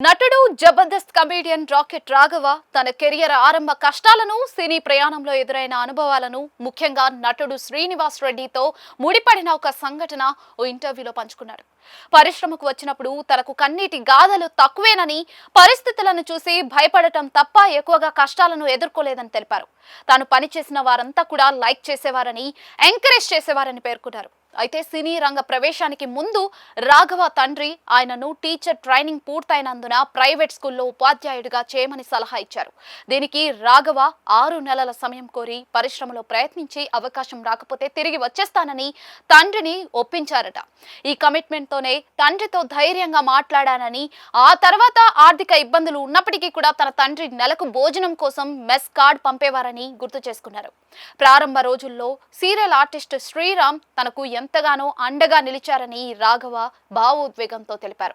నటుడు Jabardasth comedian rocket Raghava తన career ఆరంభ కష్టాలను సినీ ప్రయాణంలో ఎదురైన అనుభవాలను ముఖ్యంగా నటుడు శ్రీనివాస్ రెడ్డితో ముడిపడిన ఒక సంఘటన ఓ ఇంటర్వ్యూలో పంచుకున్నాడు. పరిశ్రమకు వచ్చినప్పుడు తనకు కన్నీటి గాథలు తక్కువేనని, పరిస్థితులను చూసి భయపడటం తప్ప ఎక్కువగా కష్టాలను ఎదుర్కోలేదని తెలిపారు. తాను పనిచేసిన వారంతా కూడా లైక్ చేసేవారని, ఎంకరేజ్ చేసేవారని పేర్కొన్నారు. అయితే సినీ రంగ ప్రవేశానికి ముందు రాఘవ తండ్రి ఆయనను టీచర్ ట్రైనింగ్ పూర్తయినందున ప్రైవేట్ స్కూల్లో ఉపాధ్యాయుడిగా చేయమని సలహా ఇచ్చారు. దీనికి రాఘవ 6 నెలల సమయం కోరి పరిశ్రమలో ప్రయత్నించి అవకాశం రాకపోతే తిరిగి వచ్చేస్తానని తండ్రిని ఒప్పించారట. ఈ కమిట్మెంట్ తోనే తండ్రితో ధైర్యంగా మాట్లాడానని, ఆ తర్వాత ఆర్థిక ఇబ్బందులు ఉన్నప్పటికీ కూడా తన తండ్రి నెలకు భోజనం కోసం మెస్ కార్డ్ పంపేవారని గుర్తు చేసుకున్నారు. ప్రారంభ రోజుల్లో సీరియల్ ఆర్టిస్ట్ శ్రీరామ్ తనకు ఎంతగానో అండగా నిలిచారని రాఘవ భావోద్వేగంతో తెలిపారు.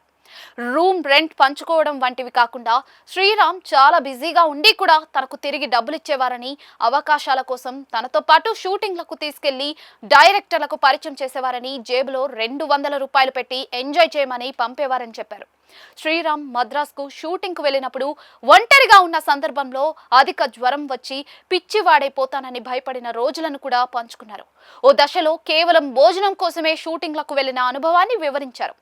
రూమ్ రెంట్ పంచుకోవడం వంటివి కాకుండా శ్రీరామ్ చాలా బిజీగా ఉండి కూడా తనకు తిరిగి డబ్బులు ఇచ్చేవారని, అవకాశాల కోసం తనతో పాటు షూటింగ్లకు తీసుకెళ్లి డైరెక్టర్లకు పరిచయం చేసేవారని, జేబులో 200 రూపాయలు పెట్టి ఎంజాయ్ చేయమని పంపేవారని చెప్పారు. శ్రీరామ్ మద్రాస్కు షూటింగ్కు వెళ్ళినప్పుడు ఒంటరిగా ఉన్న సందర్భంలో అధిక జ్వరం వచ్చి పిచ్చివాడైపోతానని భయపడిన రోజులను కూడా పంచుకున్నారు. ఓ దశలో కేవలం భోజనం కోసమే షూటింగ్లకు వెళ్లిన అనుభవాన్ని వివరించారు.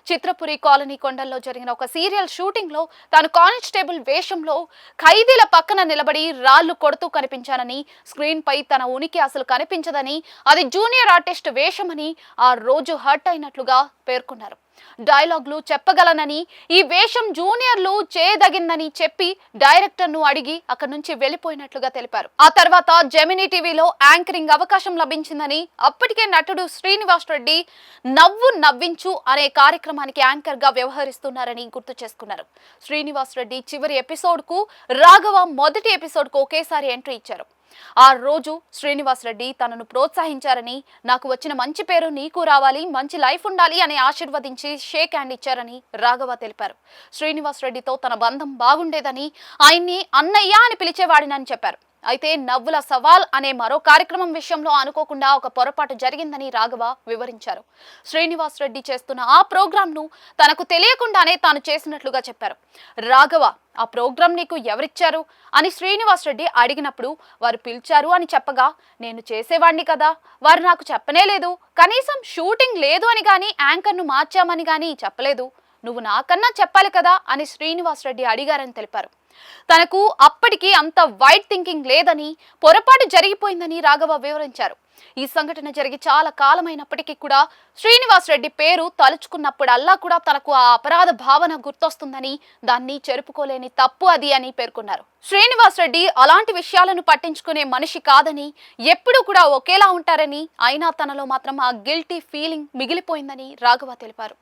చిత్రపురి కాలనీ కొండల్లో జరిగిన ఒక సీరియల్ షూటింగ్ లో తాను కానిస్టేబుల్ వేషంలో ఖైదీల పక్కన నిలబడి రాళ్లు కొడుతూ కనిపించానని, స్క్రీన్ పై తన ఉనికి అసలు కనిపించదని, అది జూనియర్ ఆర్టిస్ట్ వేషమని ఆ రోజు హర్ట్ అయినట్లుగా పేర్కొన్నారు. డైలాగులు చెప్పగలనని, ఈ వేషం జూనియర్లు చేయదగిందని చెప్పి డైరెక్టర్ను అడిగి అక్కడి నుంచి వెళ్లిపోయినట్లుగా తెలిపారు. ఆ తర్వాత జెమినీ టీవీలో యాంకరింగ్ అవకాశం లభించిందని, అప్పటికే నటుడు శ్రీనివాస్ రెడ్డి నవ్వు నవ్వించు అనే కార్యక్రమానికి యాంకర్ గా వ్యవహరిస్తున్నారని గుర్తు చేసుకున్నారు. శ్రీనివాస్ రెడ్డి చివరి ఎపిసోడ్ కు, రాఘవ మొదటి ఎపిసోడ్ కు ఒకేసారి ఎంట్రీ ఇచ్చారు. ఆ రోజు శ్రీనివాస్ రెడ్డి తనను ప్రోత్సహించారని, నాకు వచ్చిన మంచి పేరు నీకు రావాలి, మంచి లైఫ్ ఉండాలి అని ఆశీర్వదించి షేక్ హ్యాండ్ ఇచ్చారని రాఘవ తెలిపారు. శ్రీనివాస్ రెడ్డితో తన బంధం బాగుండేదని, ఆయన్ని అన్నయ్య అని పిలిచేవాడినని చెప్పారు. అయితే నవ్వుల సవాల్ అనే మరో కార్యక్రమం విషయంలో అనుకోకుండా ఒక పొరపాటు జరిగిందని రాఘవ వివరించారు. శ్రీనివాస్ రెడ్డి చేస్తున్న ఆ ప్రోగ్రాంను తనకు తెలియకుండానే తాను చేసినట్లుగా చెప్పారు. రాఘవ, ఆ ప్రోగ్రాం నీకు ఎవరిచ్చారు అని శ్రీనివాస్ రెడ్డి అడిగినప్పుడు వారు పిలిచారు అని చెప్పగా, నేను చేసేవాడిని కదా, వారు నాకు చెప్పనే లేదు, కనీసం షూటింగ్ లేదు అని గాని, యాంకర్ను మార్చామని గాని చెప్పలేదు, నువ్వు నాకన్నా చెప్పాలి కదా అని శ్రీనివాస్ రెడ్డి అడిగారని తెలిపారు. తనకు అప్పటికి అంత వైడ్ థింకింగ్ లేదని, పొరపాటు జరిగిపోయిందని రాఘవ వివరించారు. ఈ సంఘటన జరిగి చాలా కాలమైనప్పటికీ కూడా శ్రీనివాస్ రెడ్డి పేరు తలుచుకున్నప్పుడల్లా కూడా తనకు ఆ అపరాధ భావన గుర్తొస్తుందని, దాన్ని చెరుపుకోలేని తప్పు అది అని పేర్కొన్నారు. శ్రీనివాస్ రెడ్డి అలాంటి విషయాలను పట్టించుకునే మనిషి కాదని, ఎప్పుడూ కూడా ఒకేలా ఉంటారని, అయినా తనలో మాత్రం ఆ గిల్టీ ఫీలింగ్ మిగిలిపోయిందని రాఘవ తెలిపారు.